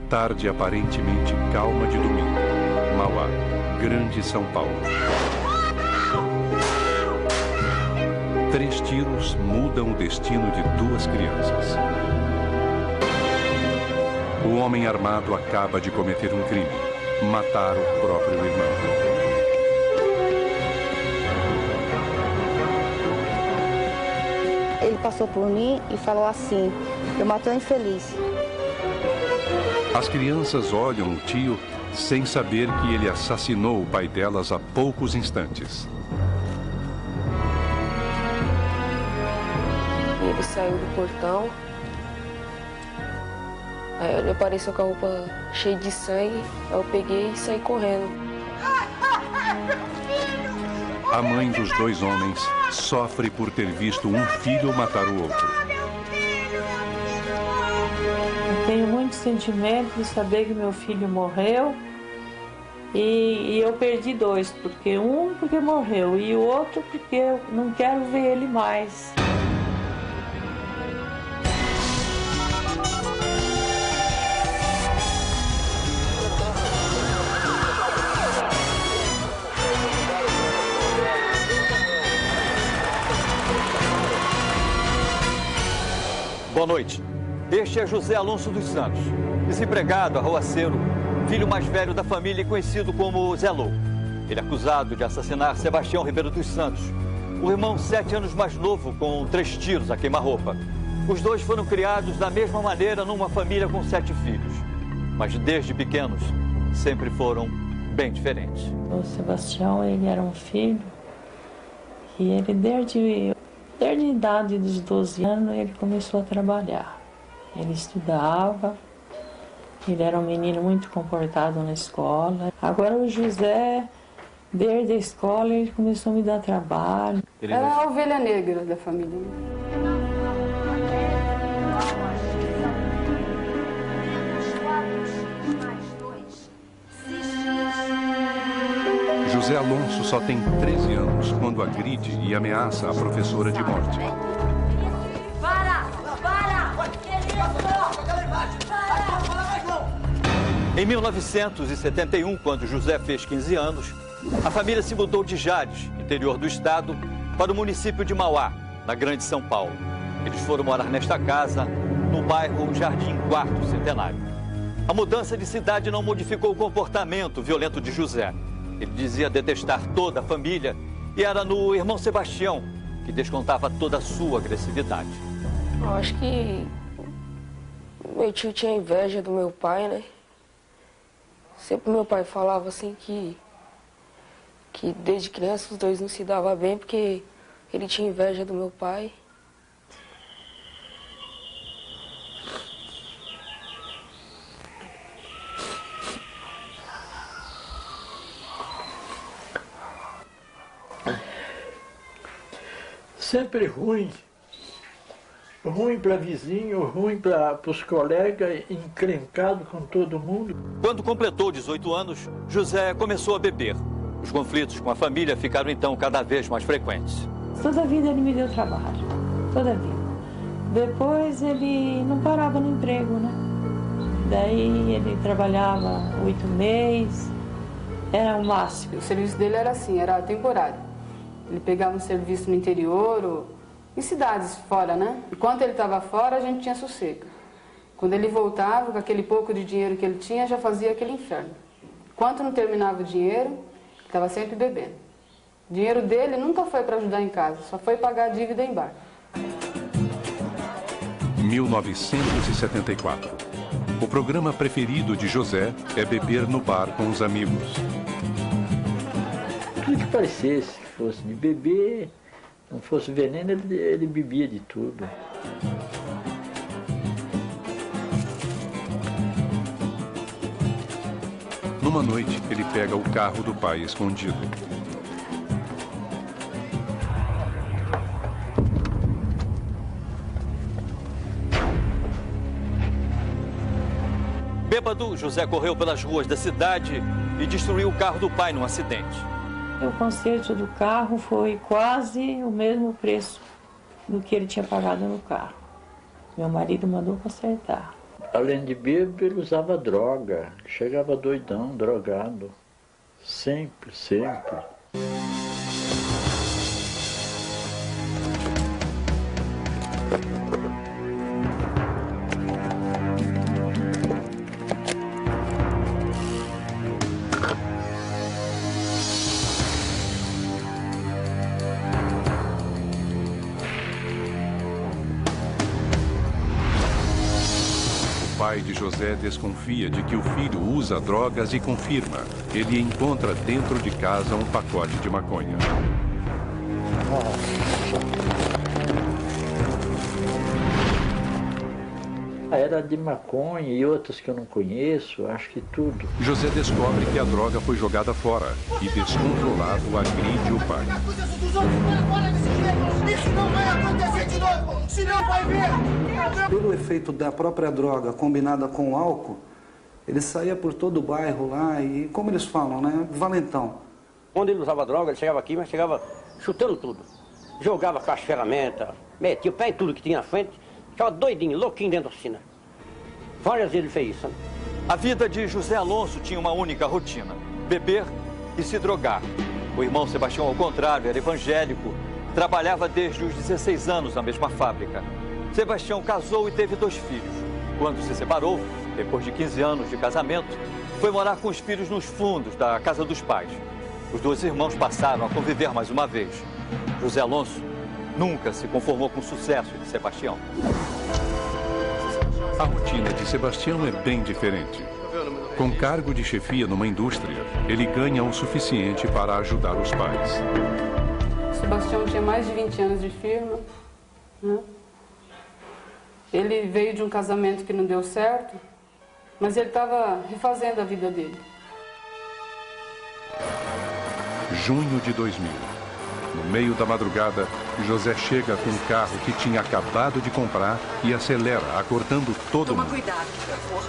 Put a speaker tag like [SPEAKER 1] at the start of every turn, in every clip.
[SPEAKER 1] Tarde aparentemente calma de domingo. Mauá, Grande São Paulo. 3 tiros mudam o destino de 2 crianças. O homem armado acaba de cometer um crime. Matar o próprio irmão.
[SPEAKER 2] Ele passou por mim e falou assim: eu matei um infeliz.
[SPEAKER 1] As crianças olham o tio sem saber que ele assassinou o pai delas há poucos instantes.
[SPEAKER 3] Ele saiu do portão. Aí ele apareceu com a roupa cheia de sangue. Aí eu peguei e saí correndo.
[SPEAKER 1] A mãe dos 2 homens sofre por ter visto um filho matar o outro.
[SPEAKER 4] Eu tenho muito sentimento de saber que meu filho morreu. E eu perdi 2, porque morreu e o outro porque eu não quero ver ele mais.
[SPEAKER 5] Boa noite. Este é José Alonso dos Santos, desempregado, arruaceiro, filho mais velho da família e conhecido como Zé Louco. Ele é acusado de assassinar Sebastião Ribeiro dos Santos, o irmão 7 anos mais novo, com 3 tiros a queima-roupa. Os 2 foram criados da mesma maneira numa família com 7 filhos, mas desde pequenos sempre foram bem diferentes.
[SPEAKER 4] O Sebastião, ele era um filho e ele desde a idade dos 12 anos ele começou a trabalhar. Ele estudava, ele era um menino muito comportado na escola. Agora o José, desde a escola, ele começou a me dar trabalho.
[SPEAKER 6] Era a ovelha negra da família.
[SPEAKER 1] José Alonso só tem 13 anos quando agride e ameaça a professora de morte.
[SPEAKER 5] Em 1971, quando José fez 15 anos, a família se mudou de Jales, interior do estado, para o município de Mauá, na Grande São Paulo. Eles foram morar nesta casa, no bairro Jardim 4º Centenário. A mudança de cidade não modificou o comportamento violento de José. Ele dizia detestar toda a família e era no irmão Sebastião que descontava toda a sua agressividade.
[SPEAKER 3] Eu acho que meu tio tinha inveja do meu pai, né? Sempre meu pai falava assim que desde criança os 2 não se davam bem porque ele tinha inveja do meu pai.
[SPEAKER 7] Sempre ruim. Ruim para vizinho, ruim para os colegas, encrencado com todo mundo.
[SPEAKER 5] Quando completou 18 anos, José começou a beber. Os conflitos com a família ficaram então cada vez mais frequentes.
[SPEAKER 4] Toda a vida ele me deu trabalho, toda a vida. Depois ele não parava no emprego, né? Daí ele trabalhava 8 meses, era o máximo.
[SPEAKER 6] O serviço dele era assim, era temporário. Ele pegava um serviço no interior ou em cidades fora, né? Enquanto ele estava fora, a gente tinha sossego. Quando ele voltava, com aquele pouco de dinheiro que ele tinha, já fazia aquele inferno. Enquanto não terminava o dinheiro, ele estava sempre bebendo. O dinheiro dele nunca foi para ajudar em casa, só foi pagar a dívida em bar.
[SPEAKER 1] 1974. O programa preferido de José é beber no bar com os amigos.
[SPEAKER 7] Tudo que parecesse, que fosse de beber, não fosse veneno, ele bebia de tudo.
[SPEAKER 1] Numa noite, ele pega o carro do pai escondido.
[SPEAKER 5] Bêbado, José correu pelas ruas da cidade e destruiu o carro do pai num acidente.
[SPEAKER 4] O conserto do carro foi quase o mesmo preço do que ele tinha pagado no carro. Meu marido mandou consertar.
[SPEAKER 7] Além de bêbado, ele usava droga. Chegava doidão, drogado. Sempre, sempre.
[SPEAKER 1] O pai de José desconfia de que o filho usa drogas e confirma. Ele encontra dentro de casa um pacote de maconha.
[SPEAKER 7] Era de maconha e outras que eu não conheço, acho que tudo.
[SPEAKER 1] José descobre que a droga foi jogada fora e, descontrolado, agride o pai.
[SPEAKER 8] Isso não vai acontecer de novo, senão vai ver!
[SPEAKER 9] Pelo efeito da própria droga combinada com o álcool, ele saía por todo o bairro lá e, como eles falam, né, valentão.
[SPEAKER 10] Quando ele usava droga, ele chegava aqui, mas chegava chutando tudo. Jogava caixa de ferramenta, metia o pé em tudo que tinha na frente, ficava doidinho, louquinho dentro da oficina. Várias vezes ele fez isso. Né?
[SPEAKER 5] A vida de José Alonso tinha uma única rotina: beber e se drogar. O irmão Sebastião, ao contrário, era evangélico, trabalhava desde os 16 anos na mesma fábrica. Sebastião casou e teve 2 filhos. Quando se separou, depois de 15 anos de casamento, foi morar com os filhos nos fundos da casa dos pais. Os 2 irmãos passaram a conviver mais uma vez. José Alonso nunca se conformou com o sucesso de Sebastião.
[SPEAKER 1] A rotina de Sebastião é bem diferente. Com cargo de chefia numa indústria, ele ganha o suficiente para ajudar os pais.
[SPEAKER 6] Sebastião tinha mais de 20 anos de firma, né? Ele veio de um casamento que não deu certo, mas ele estava refazendo a vida dele.
[SPEAKER 1] Junho de 2000. No meio da madrugada, José chega com um carro que tinha acabado de comprar e acelera, acordando todo mundo.
[SPEAKER 8] Toma cuidado, por favor.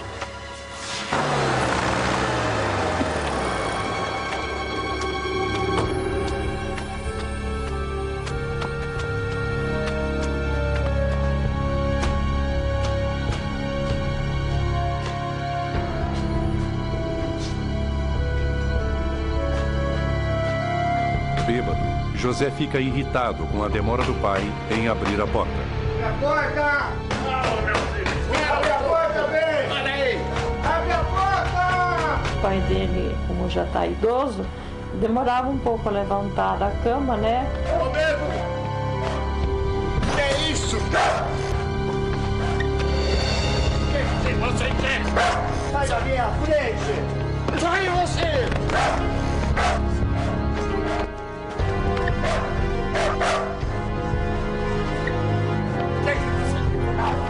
[SPEAKER 1] Bêbado, José fica irritado com a demora do pai em abrir a porta.
[SPEAKER 8] Abre a porta! Não, meu filho! Abre a porta, vem! Olha aí! Abre a porta!
[SPEAKER 4] O pai dele, como já está idoso, demorava um pouco a levantar da cama, né?
[SPEAKER 8] Ô, bêbado! Que é isso? O que você quer? Sai da minha frente! Sai você!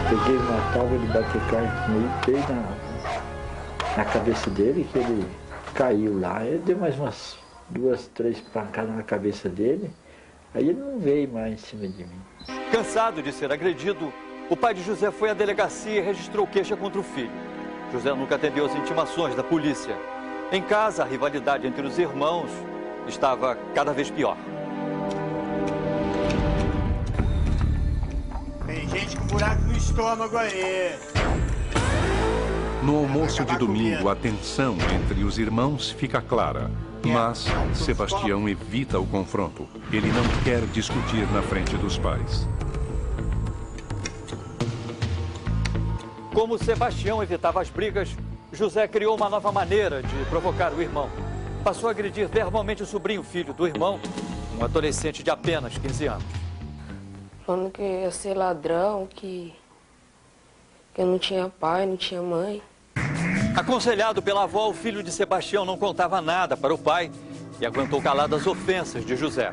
[SPEAKER 7] Peguei uma tábua de bater carne com ele, dei na cabeça dele, que ele caiu lá. Eu dei mais umas 2, 3 pancadas na cabeça dele, aí ele não veio mais em cima de mim.
[SPEAKER 5] Cansado de ser agredido, o pai de José foi à delegacia e registrou queixa contra o filho. José nunca atendeu às intimações da polícia. Em casa, a rivalidade entre os irmãos estava cada vez pior.
[SPEAKER 8] Tem gente com buraco no estômago aí.
[SPEAKER 1] No almoço de domingo, a tensão entre os irmãos fica clara. Mas Sebastião evita o confronto. Ele não quer discutir na frente dos pais.
[SPEAKER 5] Como Sebastião evitava as brigas, José criou uma nova maneira de provocar o irmão. Passou a agredir verbalmente o sobrinho filho do irmão, um adolescente de apenas 15 anos.
[SPEAKER 3] Falando que ia ser ladrão, que eu não tinha pai, não tinha mãe.
[SPEAKER 5] Aconselhado pela avó, o filho de Sebastião não contava nada para o pai e aguentou calado as ofensas de José.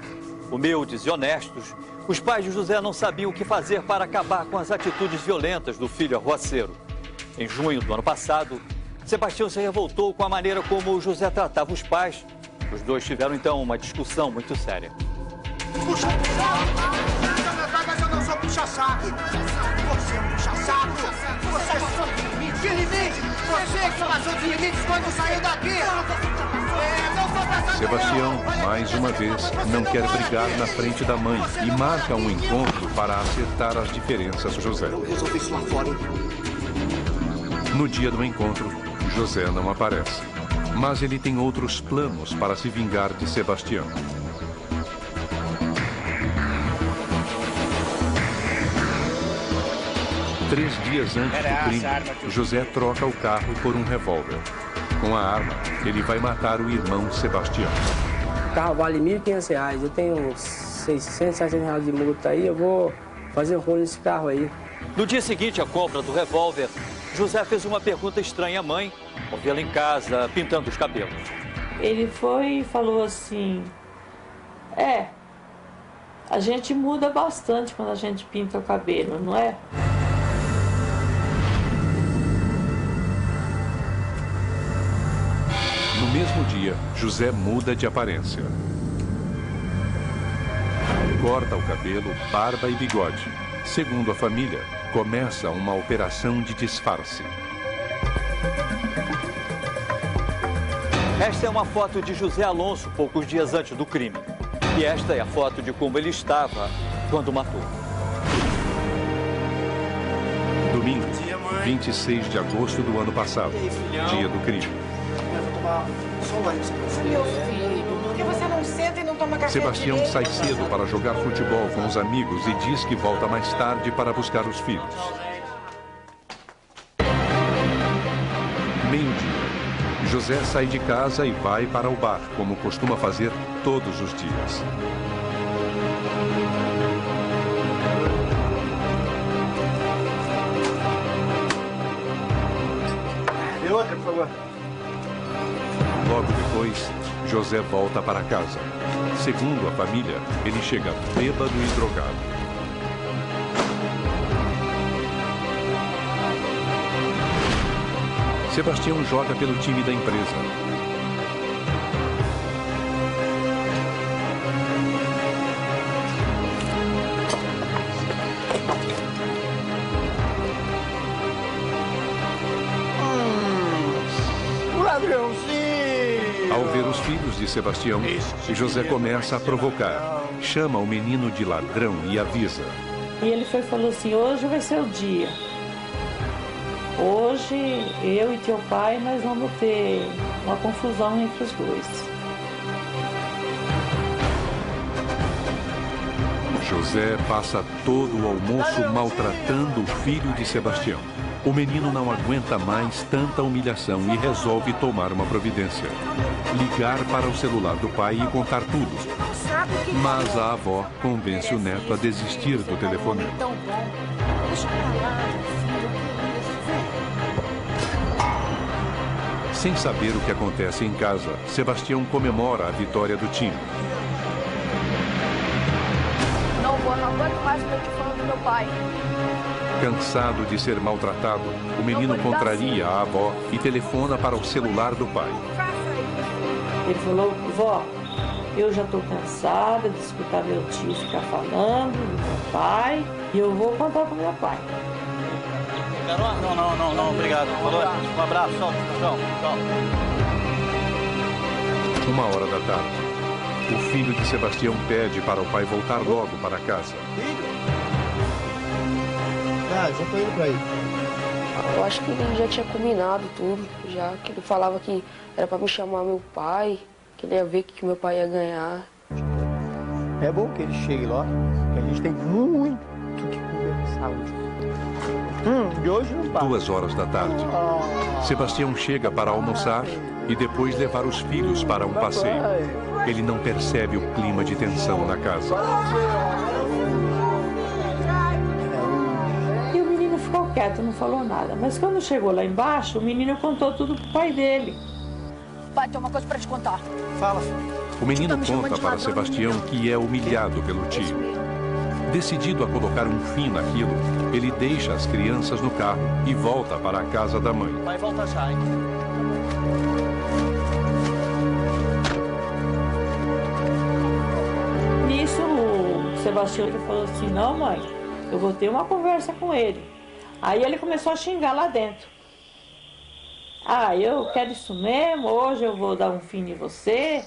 [SPEAKER 5] Humildes e honestos, os pais de José não sabiam o que fazer para acabar com as atitudes violentas do filho arruaceiro. Em junho do ano passado, Sebastião se revoltou com a maneira como José tratava os pais. Os dois tiveram então uma discussão muito séria.
[SPEAKER 8] Puxa saco! Mas eu não sou puxa-saco! Você é um puxa-saco! Você é de limites! Você que passou de limites quando saiu daqui!
[SPEAKER 1] Sebastião, mais uma vez, não quer brigar na frente da mãe e marca um encontro para acertar as diferenças José.
[SPEAKER 8] Eu resolvi isso lá fora, hein?
[SPEAKER 1] No dia do encontro, José não aparece. Mas ele tem outros planos para se vingar de Sebastião. Três dias antes do crime, José troca o carro por um revólver. Com a arma, ele vai matar o irmão Sebastião.
[SPEAKER 3] O carro vale R$1.500. Eu tenho uns 600, 700 reais de multa aí. Eu vou fazer um rolo nesse carro aí.
[SPEAKER 5] No dia seguinte à compra do revólver, José fez uma pergunta estranha à mãe, ao vê-la em casa pintando os cabelos.
[SPEAKER 4] Ele foi e falou assim, a gente muda bastante quando a gente pinta o cabelo, não é?
[SPEAKER 1] No mesmo dia, José muda de aparência. Corta o cabelo, barba e bigode. Segundo a família, começa uma operação de disfarce.
[SPEAKER 5] Esta é uma foto de José Alonso, poucos dias antes do crime. E esta é a foto de como ele estava quando matou.
[SPEAKER 1] Domingo, 26 de agosto do ano passado, dia do crime.
[SPEAKER 8] Meu filho, por que você não senta e não toma café
[SPEAKER 1] Sebastião
[SPEAKER 8] direito?
[SPEAKER 1] sai cedo para jogar futebol com os amigos e diz que volta mais tarde para buscar os filhos. Meio-dia. José sai de casa e vai para o bar, como costuma fazer todos os dias.
[SPEAKER 8] Dê outra, por favor.
[SPEAKER 1] Logo depois, José volta para casa. Segundo a família, ele chega bêbado e drogado. Sebastião joga pelo time da empresa.
[SPEAKER 8] Ladrãozinho!
[SPEAKER 1] Ao ver os filhos de Sebastião, José começa a provocar. Chama o menino de ladrão e avisa.
[SPEAKER 4] E ele falou assim, hoje vai ser o dia. Hoje, eu e teu pai, nós vamos ter uma confusão entre os dois.
[SPEAKER 1] José passa todo o almoço maltratando o filho de Sebastião. O menino não aguenta mais tanta humilhação e resolve tomar uma providência. Ligar para o celular do pai e contar tudo. Mas a avó convence o neto a desistir do telefonema. Sem saber o que acontece em casa, Sebastião comemora a vitória do time.
[SPEAKER 11] Não aguento mais o que eu te falando do meu pai.
[SPEAKER 1] Cansado de ser maltratado, o menino contraria a avó e telefona para o celular do pai.
[SPEAKER 4] Ele falou, vó, eu já estou cansada de escutar meu tio ficar falando do meu pai e eu vou contar para meu pai.
[SPEAKER 5] Não, obrigado. Um abraço, tchau.
[SPEAKER 1] 1h da tarde. O filho de Sebastião pede para o pai voltar logo para casa.
[SPEAKER 8] Já tô indo pra aí.
[SPEAKER 3] Eu acho que ele já tinha combinado tudo, já que ele falava que era para me chamar meu pai, que ele ia ver que meu pai ia ganhar.
[SPEAKER 8] É bom que ele chegue lá, que a gente tem muito que conversar hoje. De hoje não passa.
[SPEAKER 1] 2h da tarde. Sebastião chega para almoçar e depois levar os filhos para um passeio. Ele não percebe o clima de tensão na casa.
[SPEAKER 4] E o menino ficou quieto, não falou nada. Mas quando chegou lá embaixo, o menino contou tudo pro pai dele.
[SPEAKER 11] Pai, tem uma coisa pra te contar.
[SPEAKER 8] Fala.
[SPEAKER 1] O menino conta para Sebastião que é humilhado pelo tio. Decidido a colocar um fim naquilo, ele deixa as crianças no carro e volta para a casa da mãe.
[SPEAKER 8] Vai voltar já, hein?
[SPEAKER 4] Nisso, o Sebastião falou assim, não mãe, eu vou ter uma conversa com ele. Aí ele começou a xingar lá dentro. Ah, eu quero isso mesmo, hoje eu vou dar um fim em você,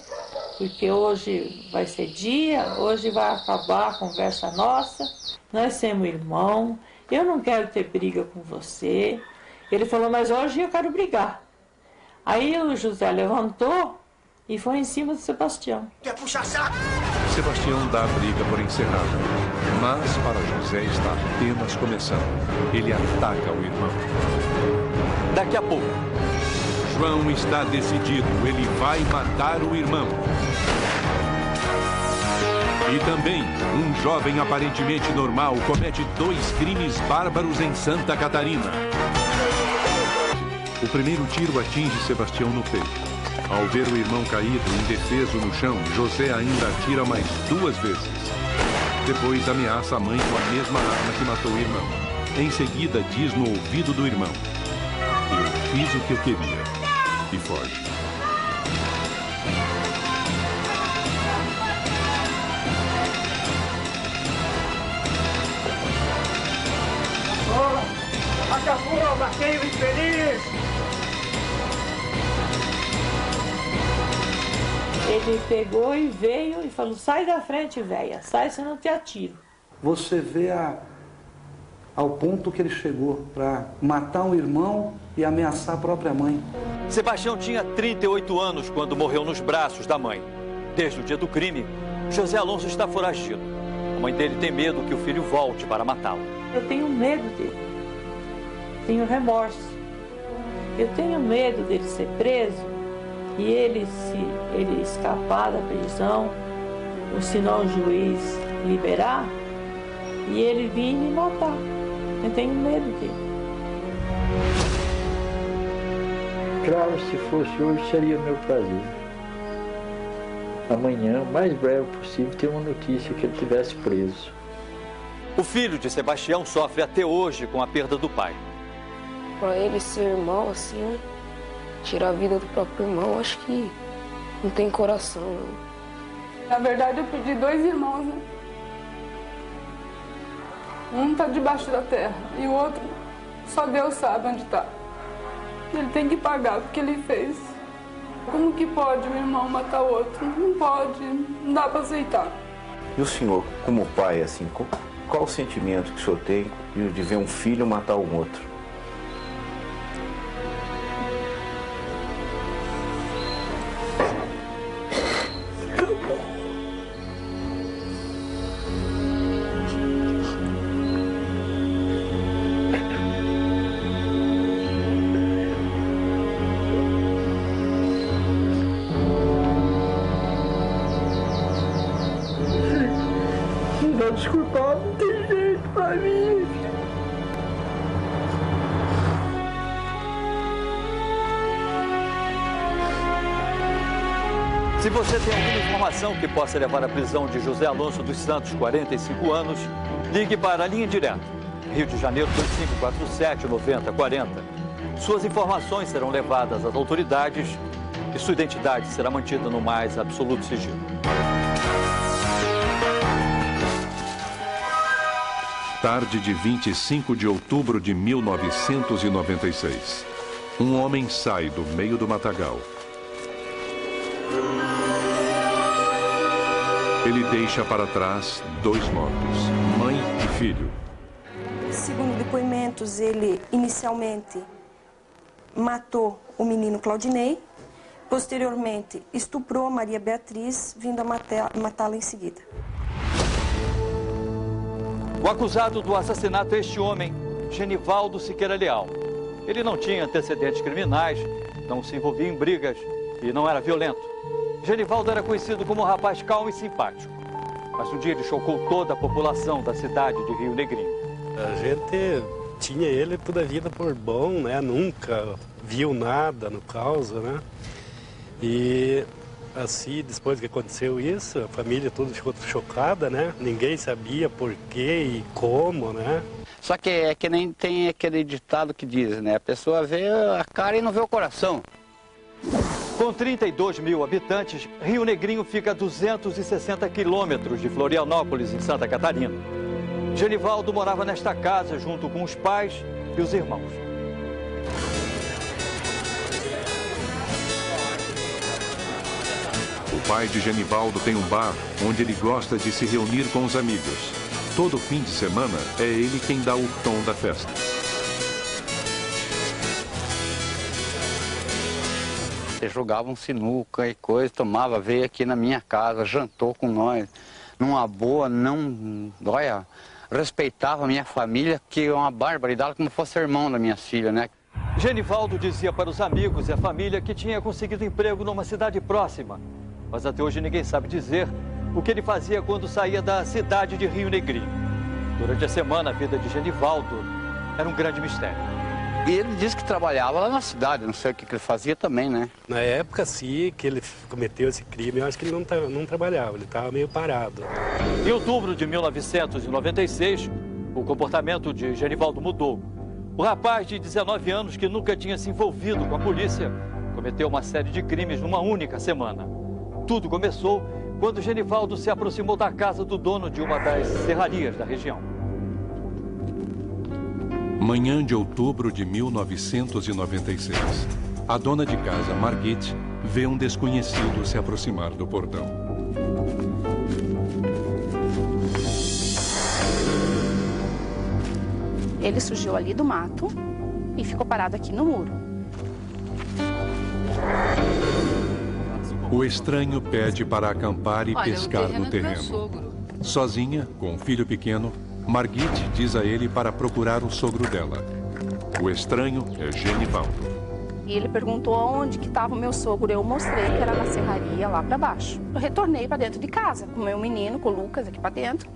[SPEAKER 4] porque hoje vai ser dia, hoje vai acabar a conversa nossa, nós somos irmãos, eu não quero ter briga com você, Ele falou, mas hoje eu quero brigar. Aí o José levantou e foi em cima do Sebastião.
[SPEAKER 8] Quer puxar saco?
[SPEAKER 1] Sebastião dá a briga por encerrada, mas para José está apenas começando. Ele ataca o irmão.
[SPEAKER 5] Daqui a pouco,
[SPEAKER 1] João está decidido, ele vai matar o irmão. E também, um jovem aparentemente normal comete 2 crimes bárbaros em Santa Catarina. O primeiro tiro atinge Sebastião no peito. Ao ver o irmão caído, indefeso no chão, José ainda atira mais 2 vezes. Depois ameaça a mãe com a mesma arma que matou o irmão. Em seguida, diz no ouvido do irmão: "Eu fiz o que eu queria", e foge.
[SPEAKER 8] Acabou, matei o infeliz!
[SPEAKER 4] Ele pegou e veio e falou, sai da frente, véia, sai senão eu te atiro.
[SPEAKER 9] Você vê ao ponto que ele chegou para matar um irmão e ameaçar a própria mãe.
[SPEAKER 5] Sebastião tinha 38 anos quando morreu nos braços da mãe. Desde o dia do crime, José Alonso está foragido. A mãe dele tem medo que o filho volte para matá-lo.
[SPEAKER 4] Eu tenho medo dele, tenho remorso. Eu tenho medo dele ser preso e ele escapar da prisão, ou se não o juiz liberar, e ele vir me matar. Eu tenho medo dele.
[SPEAKER 7] Claro, se fosse hoje seria meu prazer. Amanhã, o mais breve possível, ter uma notícia que ele tivesse preso.
[SPEAKER 5] O filho de Sebastião sofre até hoje com a perda do pai.
[SPEAKER 3] Pra ele ser irmão assim, né? Tirar a vida do próprio irmão, acho que não tem coração. Não.
[SPEAKER 6] Na verdade, eu perdi 2 irmãos, né? Um tá debaixo da terra e o outro, só Deus sabe onde tá. Ele tem que pagar porque ele fez. Como que pode um irmão matar o outro? Não pode, não dá pra aceitar.
[SPEAKER 12] E o senhor, como pai, assim, qual o sentimento que o senhor tem de ver um filho matar um outro?
[SPEAKER 8] Desculpa, não tem jeito pra mim.
[SPEAKER 5] Se você tem alguma informação que possa levar à prisão de José Alonso dos Santos, 45 anos, ligue para a linha direta, Rio de Janeiro 2547-9040. Suas informações serão levadas às autoridades e sua identidade será mantida no mais absoluto sigilo.
[SPEAKER 1] Tarde de 25 de outubro de 1996. Um homem sai do meio do matagal. Ele deixa para trás 2 mortos, mãe e filho.
[SPEAKER 13] Segundo depoimentos, ele inicialmente matou o menino Claudinei, posteriormente estuprou a Maria Beatriz, vindo a matá-la em seguida.
[SPEAKER 5] O acusado do assassinato é este homem, Genivaldo Siqueira Leal. Ele não tinha antecedentes criminais, não se envolvia em brigas e não era violento. Genivaldo era conhecido como um rapaz calmo e simpático. Mas um dia ele chocou toda a população da cidade de Rio Negrinho.
[SPEAKER 14] A gente tinha ele toda a vida por bom, né? Nunca viu nada no caso, né? E assim, depois que aconteceu isso, a família toda ficou chocada, né? Ninguém sabia por quê e como, né?
[SPEAKER 15] Só que é que nem tem aquele ditado que diz, né? A pessoa vê a cara e não vê o coração.
[SPEAKER 5] Com 32 mil habitantes, Rio Negrinho fica a 260 quilômetros de Florianópolis, em Santa Catarina. Genivaldo morava nesta casa junto com os pais e os irmãos.
[SPEAKER 1] O pai de Genivaldo tem um bar onde ele gosta de se reunir com os amigos. Todo fim de semana é ele quem dá o tom da festa.
[SPEAKER 15] Eles jogavam sinuca e coisa, tomava, veio aqui na minha casa, jantou com nós. Numa boa, não, olha, respeitava a minha família, que é uma barbaridade, como fosse irmão da minha filha, né?
[SPEAKER 5] Genivaldo dizia para os amigos e a família que tinha conseguido emprego numa cidade próxima. Mas até hoje ninguém sabe dizer o que ele fazia quando saía da cidade de Rio Negrinho. Durante a semana, a vida de Genivaldo era um grande mistério.
[SPEAKER 15] E ele disse que trabalhava lá na cidade, não sei o que ele fazia também, né?
[SPEAKER 14] Na época, sim, que ele cometeu esse crime, eu acho que ele não trabalhava, ele estava meio parado.
[SPEAKER 5] Em outubro de 1996, o comportamento de Genivaldo mudou. O rapaz de 19 anos, que nunca tinha se envolvido com a polícia, cometeu uma série de crimes numa única semana. Tudo começou quando Genivaldo se aproximou da casa do dono de uma das serrarias da região.
[SPEAKER 1] Manhã de outubro de 1996. A dona de casa, Margit, vê um desconhecido se aproximar do portão.
[SPEAKER 16] Ele surgiu ali do mato e ficou parado aqui no muro.
[SPEAKER 1] O estranho pede para acampar e pescar no terreno. Sozinha, com um filho pequeno, Margit diz a ele para procurar o sogro dela. O estranho é Genivaldo.
[SPEAKER 16] E ele perguntou onde que estava o meu sogro. Eu mostrei que era na serraria, lá para baixo. Eu retornei para dentro de casa, com o meu menino, com o Lucas aqui para dentro.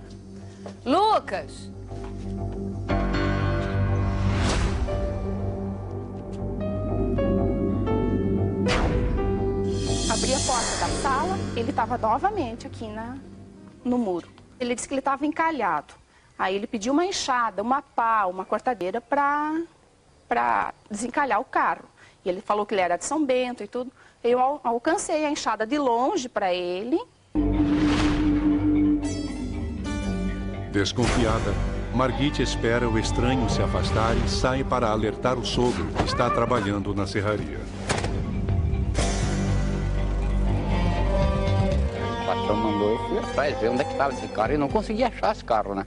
[SPEAKER 17] Lucas!
[SPEAKER 16] Abri a porta da sala, ele estava novamente aqui no muro. Ele disse que ele estava encalhado. Aí ele pediu uma enxada, uma pá, uma cortadeira para desencalhar o carro. E ele falou que ele era de São Bento e tudo. Eu alcancei a enxada de longe para ele.
[SPEAKER 1] Desconfiada, Margit espera o estranho se afastar e sai para alertar o sogro que está trabalhando na serraria.
[SPEAKER 15] O patrão mandou eu fui atrás, ver onde é que estava esse carro e não consegui achar esse carro, né?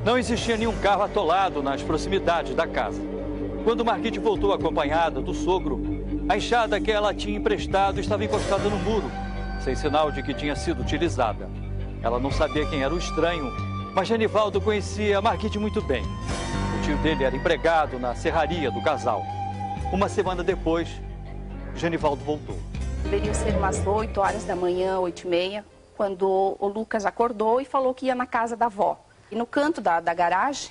[SPEAKER 5] Não existia nenhum carro atolado nas proximidades da casa. Quando Margit voltou acompanhada do sogro, a enxada que ela tinha emprestado estava encostada no muro, sem sinal de que tinha sido utilizada. Ela não sabia quem era o estranho, mas Genivaldo conhecia Margit muito bem. O tio dele era empregado na serraria do casal. Uma semana depois, Genivaldo voltou.
[SPEAKER 16] Deveriam ser umas 8 horas da manhã, 8h30, quando o Lucas acordou e falou que ia na casa da avó. E no canto da garagem,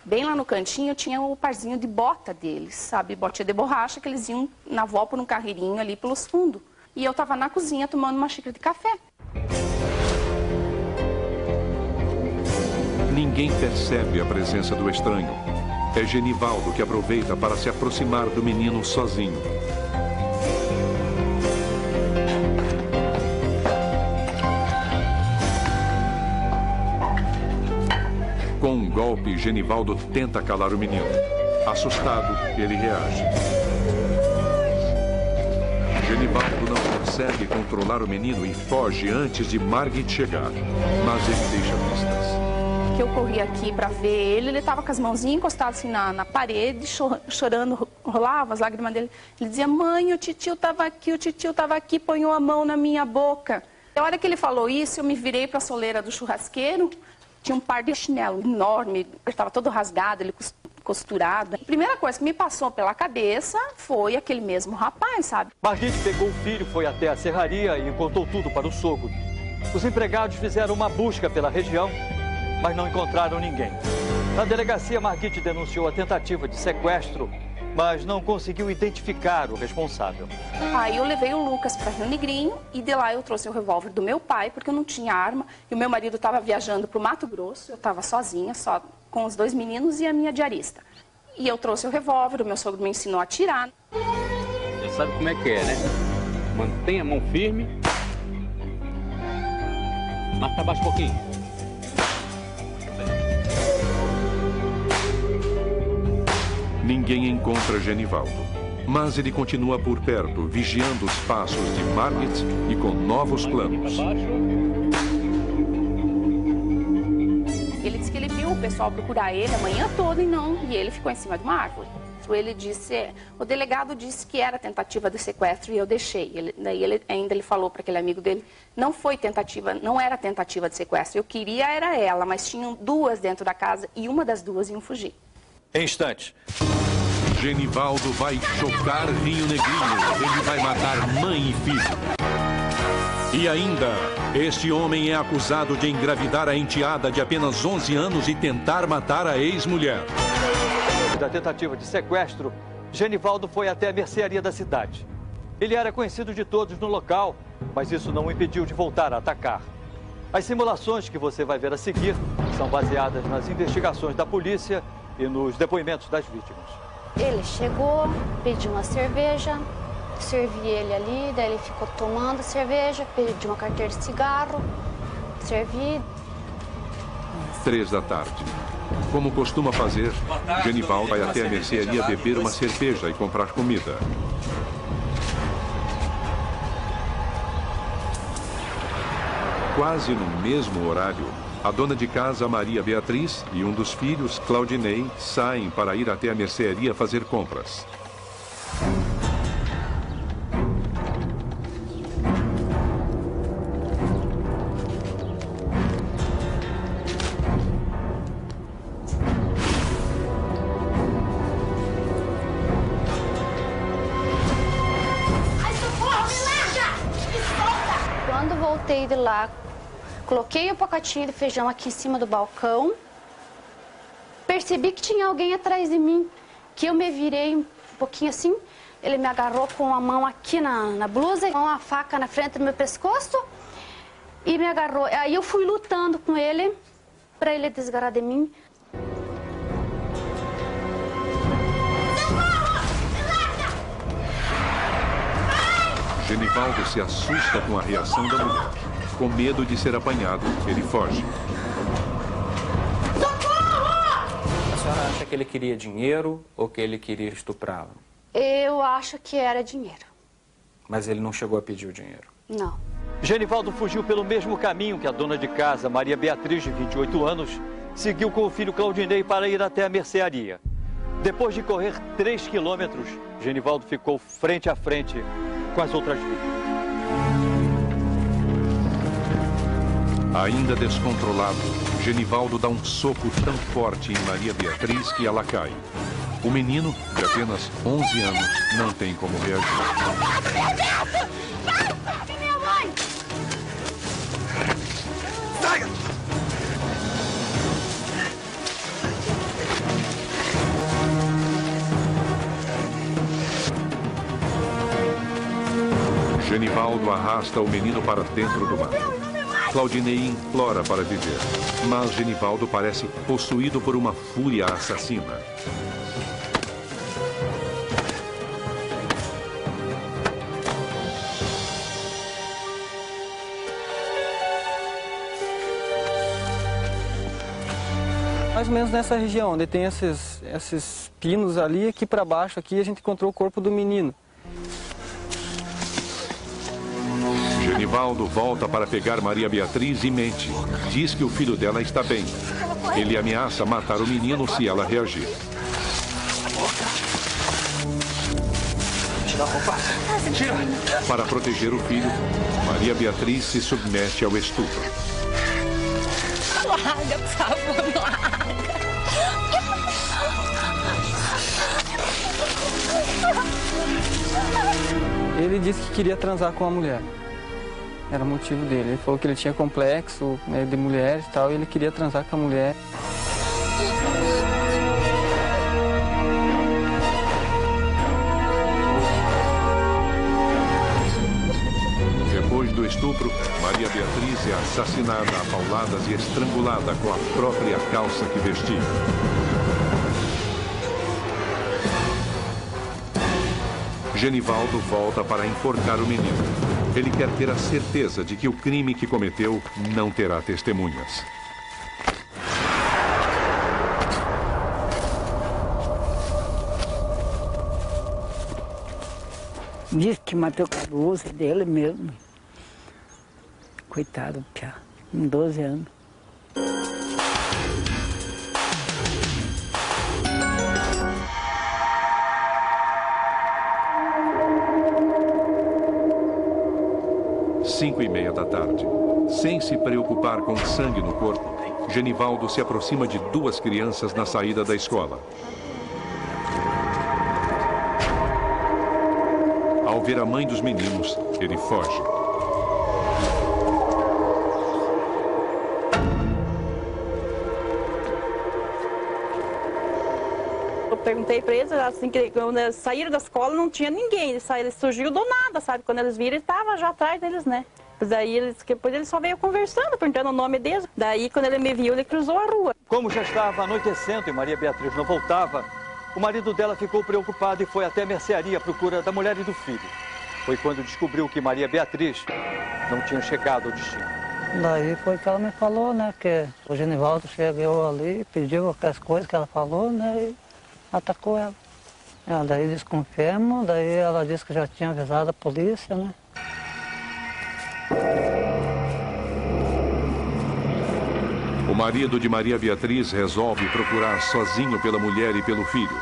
[SPEAKER 16] bem lá no cantinho, tinha o parzinho de bota deles, sabe? Botinha de borracha, que eles iam na avó por um carreirinho ali pelos fundos. E eu estava na cozinha tomando uma xícara de café.
[SPEAKER 1] Ninguém percebe a presença do estranho. É Genivaldo que aproveita para se aproximar do menino sozinho. Com um golpe, Genivaldo tenta calar o menino. Assustado, ele reage. Genivaldo não consegue controlar o menino e foge antes de Margit chegar. Mas ele deixa pistas.
[SPEAKER 16] Que eu corri aqui para ver ele estava com as mãozinhas encostadas assim na parede, chorando, rolava as lágrimas dele. Ele dizia, mãe, o titio estava aqui, ponhou a mão na minha boca. A hora que ele falou isso, eu me virei para a soleira do churrasqueiro. Tinha um par de chinelo enorme, ele estava todo rasgado, ele costurado. A primeira coisa que me passou pela cabeça foi aquele mesmo rapaz, sabe?
[SPEAKER 5] Margit pegou o filho, foi até a serraria e contou tudo para o sogro. Os empregados fizeram uma busca pela região, mas não encontraram ninguém. Na delegacia, Margit denunciou a tentativa de sequestro, mas não conseguiu identificar o responsável.
[SPEAKER 16] Aí eu levei o Lucas para Rio Negrinho e de lá eu trouxe o revólver do meu pai, porque eu não tinha arma. E o meu marido estava viajando para o Mato Grosso, eu estava sozinha, só com os 2 meninos e a minha diarista. E eu trouxe o revólver, o meu sogro me ensinou a atirar.
[SPEAKER 15] Você sabe como é que é, né? Mantenha a mão firme. Mais para baixo um pouquinho.
[SPEAKER 1] Ninguém encontra Genivaldo, mas ele continua por perto, vigiando os passos de Margit e com novos planos.
[SPEAKER 16] Ele disse que ele viu o pessoal procurar ele a manhã toda e ele ficou em cima de uma árvore. sequestro, ele disse, o delegado disse que era tentativa de sequestro e eu deixei. Daí ele falou para aquele amigo dele, não foi tentativa, não era tentativa de sequestro. Eu queria era ela, mas tinham duas dentro da casa e uma das duas iam fugir.
[SPEAKER 5] Em instantes.
[SPEAKER 1] Genivaldo vai chocar Rio Negrinho. Ele vai matar mãe e filho. E ainda, este homem é acusado de engravidar a enteada de apenas 11 anos e tentar matar a ex-mulher.
[SPEAKER 5] Da tentativa de sequestro, Genivaldo foi até a mercearia da cidade. Ele era conhecido de todos no local, mas isso não o impediu de voltar a atacar. As simulações que você vai ver a seguir são baseadas nas investigações da polícia e nos depoimentos das vítimas.
[SPEAKER 18] Ele chegou, pediu uma cerveja, servi ele ali, daí ele ficou tomando cerveja, pediu uma carteira de cigarro, servi.
[SPEAKER 1] 3 da tarde. Como costuma fazer, Genivaldo vai até a mercearia beber uma cerveja e comprar comida. Quase no mesmo horário, a dona de casa, Maria Beatriz, e um dos filhos, Claudinei, saem para ir até a mercearia fazer compras.
[SPEAKER 18] Quando voltei de lá, coloquei o pacotinho de feijão aqui em cima do balcão. Percebi que tinha alguém atrás de mim, que eu me virei um pouquinho assim. Ele me agarrou com a mão aqui na blusa, com uma faca na frente do meu pescoço e me agarrou. Aí eu fui lutando com ele para ele desgarrar de mim.
[SPEAKER 1] Genivaldo se assusta com a reação da mulher. Com medo de ser apanhado, ele foge.
[SPEAKER 19] A senhora acha que ele queria dinheiro ou que ele queria estuprá-la?
[SPEAKER 18] Eu acho que era dinheiro.
[SPEAKER 19] Mas ele não chegou a pedir o dinheiro?
[SPEAKER 18] Não.
[SPEAKER 5] Genivaldo fugiu pelo mesmo caminho que a dona de casa, Maria Beatriz, de 28 anos, seguiu com o filho Claudinei para ir até a mercearia. Depois de correr 3 quilômetros, Genivaldo ficou frente a frente com as outras vítimas.
[SPEAKER 1] Ainda descontrolado, Genivaldo dá um soco tão forte em Maria Beatriz que ela cai. O menino, de apenas 11 anos, não tem como reagir.
[SPEAKER 8] Minha mãe! Saia!
[SPEAKER 1] Genivaldo arrasta o menino para dentro do mar. Claudinei implora para viver, mas Genivaldo parece possuído por uma fúria assassina.
[SPEAKER 20] Mais ou menos nessa região, onde tem esses pinos ali, aqui para baixo, aqui a gente encontrou o corpo do menino.
[SPEAKER 1] Genivaldo volta para pegar Maria Beatriz e mente. Diz que o filho dela está bem. Ele ameaça matar o menino se ela reagir.
[SPEAKER 8] Tira!
[SPEAKER 1] Para proteger o filho, Maria Beatriz se submete ao estupro.
[SPEAKER 8] Larga, por favor, larga!
[SPEAKER 20] Ele disse que queria transar com a mulher. Era o motivo dele. Ele falou que ele tinha complexo, né, de mulheres e tal, e ele queria transar com a mulher.
[SPEAKER 1] Depois do estupro, Maria Beatriz é assassinada a pauladas e estrangulada com a própria calça que vestia. Genivaldo volta para enforcar o menino. Ele quer ter a certeza de que o crime que cometeu não terá testemunhas.
[SPEAKER 21] Diz que matou com a blusa dele mesmo. Coitado, piá, com 12 anos.
[SPEAKER 1] 5h30 da tarde. Sem se preocupar com sangue no corpo, Genivaldo se aproxima de duas crianças na saída da escola. Ao ver a mãe dos meninos, ele foge.
[SPEAKER 2] Eu perguntei para eles, assim, que quando eles saíram da escola não tinha ninguém, eles surgiu do nada, sabe? Quando eles viram, ele estava já atrás deles, né? Daí depois ele só veio conversando, perguntando o nome deles. Daí quando ele me viu, ele cruzou a rua.
[SPEAKER 5] Como já estava anoitecendo e Maria Beatriz não voltava, o marido dela ficou preocupado e foi até a mercearia à procura da mulher e do filho. Foi quando descobriu que Maria Beatriz não tinha chegado ao destino.
[SPEAKER 21] Daí foi que ela me falou, né, que o Genivaldo chegou ali, pediu aquelas coisas que ela falou, né, e atacou ela. Daí desconfiamos, daí ela disse que já tinha avisado a polícia, né.
[SPEAKER 1] O marido de Maria Beatriz resolve procurar sozinho pela mulher e pelo filho.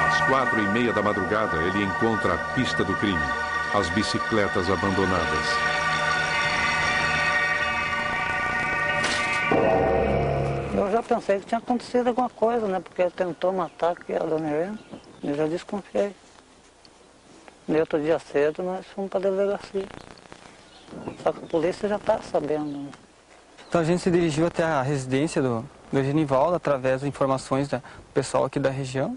[SPEAKER 1] Às 4h30 da madrugada, ele encontra a pista do crime, as bicicletas abandonadas.
[SPEAKER 21] Eu já pensei que tinha acontecido alguma coisa, né, porque ele tentou matar aqui a dona Helena. Eu já desconfiei. No outro dia cedo nós fomos para a delegacia. Só que a polícia já está sabendo. Né?
[SPEAKER 20] Então a gente se dirigiu até a residência do Genivaldo através das informações do pessoal aqui da região.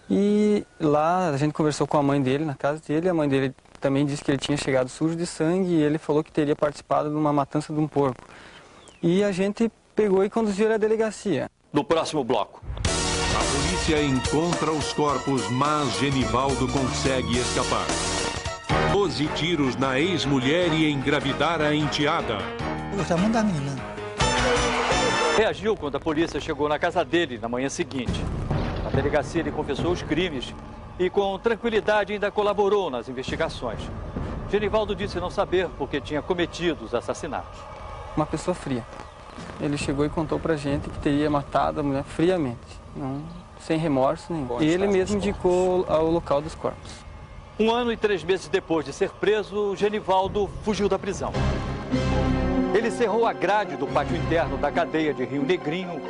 [SPEAKER 20] E lá a gente conversou com a mãe dele, na casa dele. A mãe dele também disse que ele tinha chegado sujo de sangue e ele falou que teria participado de uma matança de um porco. E a gente pegou e conduziu ele à delegacia.
[SPEAKER 5] No próximo bloco.
[SPEAKER 1] A polícia encontra os corpos, mas Genivaldo consegue escapar. 12 tiros na ex-mulher e engravidar a enteada.
[SPEAKER 8] O tamanho da menina.
[SPEAKER 5] Reagiu quando a polícia chegou na casa dele na manhã seguinte. Na delegacia ele confessou os crimes e com tranquilidade ainda colaborou nas investigações. Genivaldo disse não saber porque tinha cometido os assassinatos.
[SPEAKER 20] Uma pessoa fria. Ele chegou e contou pra gente que teria matado a mulher friamente, não, sem remorso nenhum. E ele mesmo indicou o local dos corpos.
[SPEAKER 5] 1 ano e 3 meses depois de ser preso, Genivaldo fugiu da prisão. Ele cerrou a grade do pátio interno da cadeia de Rio Negrinho,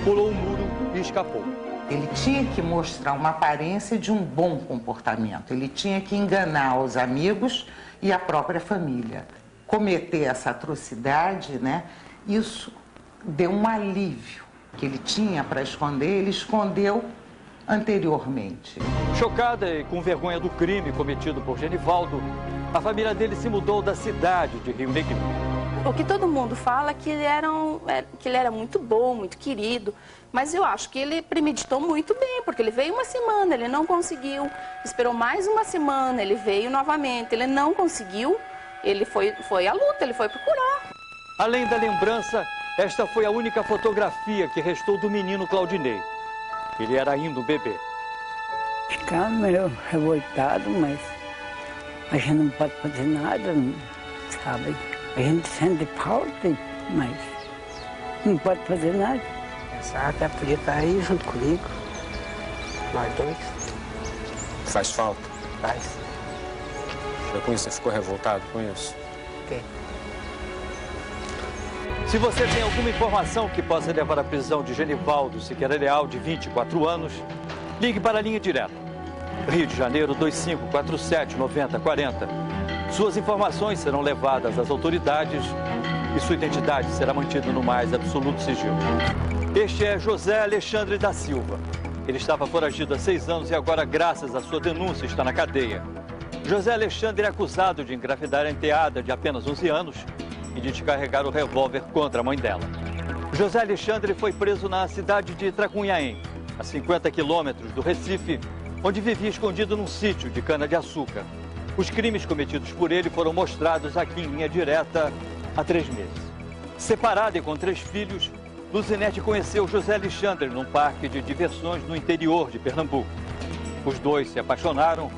[SPEAKER 5] pulou o muro e escapou.
[SPEAKER 22] Ele tinha que mostrar uma aparência de um bom comportamento. Ele tinha que enganar os amigos e a própria família. Cometer essa atrocidade, né? Isso deu um alívio que ele tinha para esconder, ele escondeu anteriormente.
[SPEAKER 5] Chocada e com vergonha do crime cometido por Genivaldo, a família dele se mudou da cidade de Rio Negrinho.
[SPEAKER 16] O que todo mundo fala é que ele era muito bom, muito querido, mas eu acho que ele premeditou muito bem, porque ele veio uma semana, ele não conseguiu, esperou mais uma semana, ele veio novamente, ele não conseguiu, ele foi à luta, ele foi procurar.
[SPEAKER 5] Além da lembrança, esta foi a única fotografia que restou do menino Claudinei. Ele era ainda um bebê.
[SPEAKER 21] Ficava meio revoltado, mas a gente não pode fazer nada, sabe? A gente sente falta, mas não pode fazer nada. Sabe, ela podia estar aí junto comigo, nós dois.
[SPEAKER 19] Faz falta?
[SPEAKER 21] Faz.
[SPEAKER 19] Com isso, você ficou revoltado com isso?
[SPEAKER 21] Ok.
[SPEAKER 5] Se você tem alguma informação que possa levar à prisão de Genivaldo Siqueira Leal, de 24 anos, ligue para a linha direta. Rio de Janeiro, 2547-9040. Suas informações serão levadas às autoridades e sua identidade será mantida no mais absoluto sigilo. Este é José Alexandre da Silva. Ele estava foragido há 6 anos e agora, graças à sua denúncia, está na cadeia. José Alexandre é acusado de engravidar a enteada de apenas 11 anos e de descarregar o revólver contra a mãe dela. José Alexandre foi preso na cidade de Tracunhaém, a 50 quilômetros do Recife, onde vivia escondido num sítio de cana-de-açúcar. Os crimes cometidos por ele foram mostrados aqui em linha direta há 3 meses. Separada e com 3 filhos, Luzinete conheceu José Alexandre num parque de diversões no interior de Pernambuco. Os dois se apaixonaram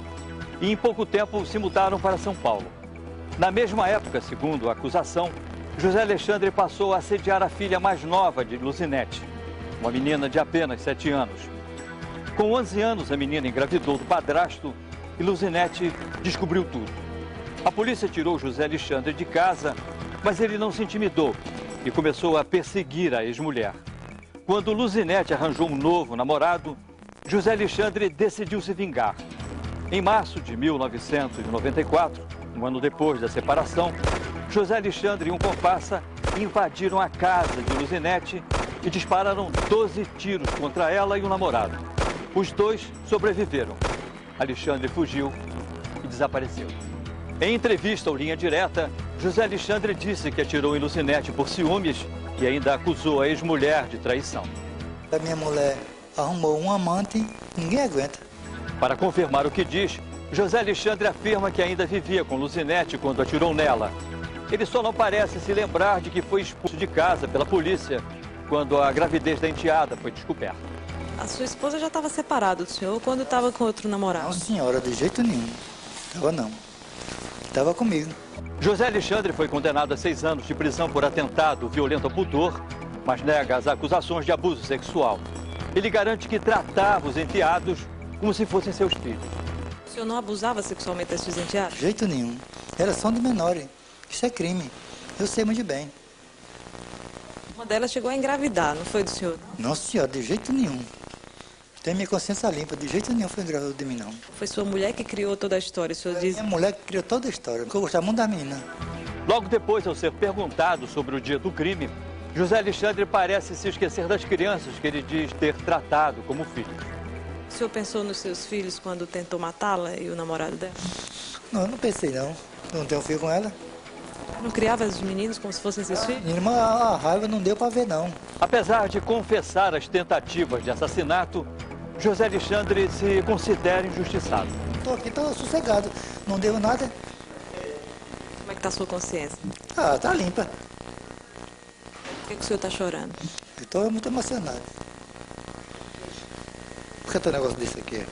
[SPEAKER 5] e em pouco tempo se mudaram para São Paulo. Na mesma época, segundo a acusação, José Alexandre passou a assediar a filha mais nova de Luzinete, uma menina de apenas 7 anos. Com 11 anos, a menina engravidou do padrasto e Luzinete descobriu tudo. A polícia tirou José Alexandre de casa, mas ele não se intimidou e começou a perseguir a ex-mulher. Quando Luzinete arranjou um novo namorado, José Alexandre decidiu se vingar. Em março de 1994, um ano depois da separação, José Alexandre e um comparsa invadiram a casa de Luzinete e dispararam 12 tiros contra ela e o namorado. Os dois sobreviveram. Alexandre fugiu e desapareceu. Em entrevista ao Linha Direta, José Alexandre disse que atirou em Luzinete por ciúmes e ainda acusou a ex-mulher de traição.
[SPEAKER 10] A minha mulher arrumou um amante, ninguém aguenta.
[SPEAKER 5] Para confirmar o que diz, José Alexandre afirma que ainda vivia com Luzinete quando atirou nela. Ele só não parece se lembrar de que foi expulso de casa pela polícia quando a gravidez da enteada foi descoberta.
[SPEAKER 11] A sua esposa já estava separada do senhor quando estava com outro namorado?
[SPEAKER 10] Não, senhora, de jeito nenhum. Estava não. Estava comigo.
[SPEAKER 5] José Alexandre foi condenado a 6 anos de prisão por atentado violento ao pudor, mas nega as acusações de abuso sexual. Ele garante que tratava os enteados como se fossem seus filhos.
[SPEAKER 11] O senhor não abusava sexualmente das suas enteadas?
[SPEAKER 10] De jeito nenhum. Era só de menores. Isso é crime. Eu sei muito bem.
[SPEAKER 11] Uma delas chegou a engravidar, não foi do senhor?
[SPEAKER 10] Não, senhora, de jeito nenhum. Tenho minha consciência limpa, de jeito nenhum foi engravidado de mim, não.
[SPEAKER 11] Foi sua mulher que criou toda a história, o senhor diz?
[SPEAKER 10] Minha mulher que criou toda a história, porque eu gostava muito da menina.
[SPEAKER 5] Logo depois, ao ser perguntado sobre o dia do crime, José Alexandre parece se esquecer das crianças que ele diz ter tratado como filhos.
[SPEAKER 11] O senhor pensou nos seus filhos quando tentou matá-la e o namorado dela?
[SPEAKER 10] Não, eu não pensei, não. Eu não tenho filho com ela.
[SPEAKER 11] Não criava os meninos como se fossem seus filhos?
[SPEAKER 10] Minha irmã, a raiva não deu para ver, não.
[SPEAKER 5] Apesar de confessar as tentativas de assassinato, José Alexandre se considera injustiçado.
[SPEAKER 10] Estou aqui, estou sossegado. Não devo nada.
[SPEAKER 11] Como é que está a sua consciência?
[SPEAKER 10] Ah, está limpa.
[SPEAKER 11] Por que o senhor está chorando?
[SPEAKER 10] Eu estou muito emocionado. Por que tem um negócio desse aqui?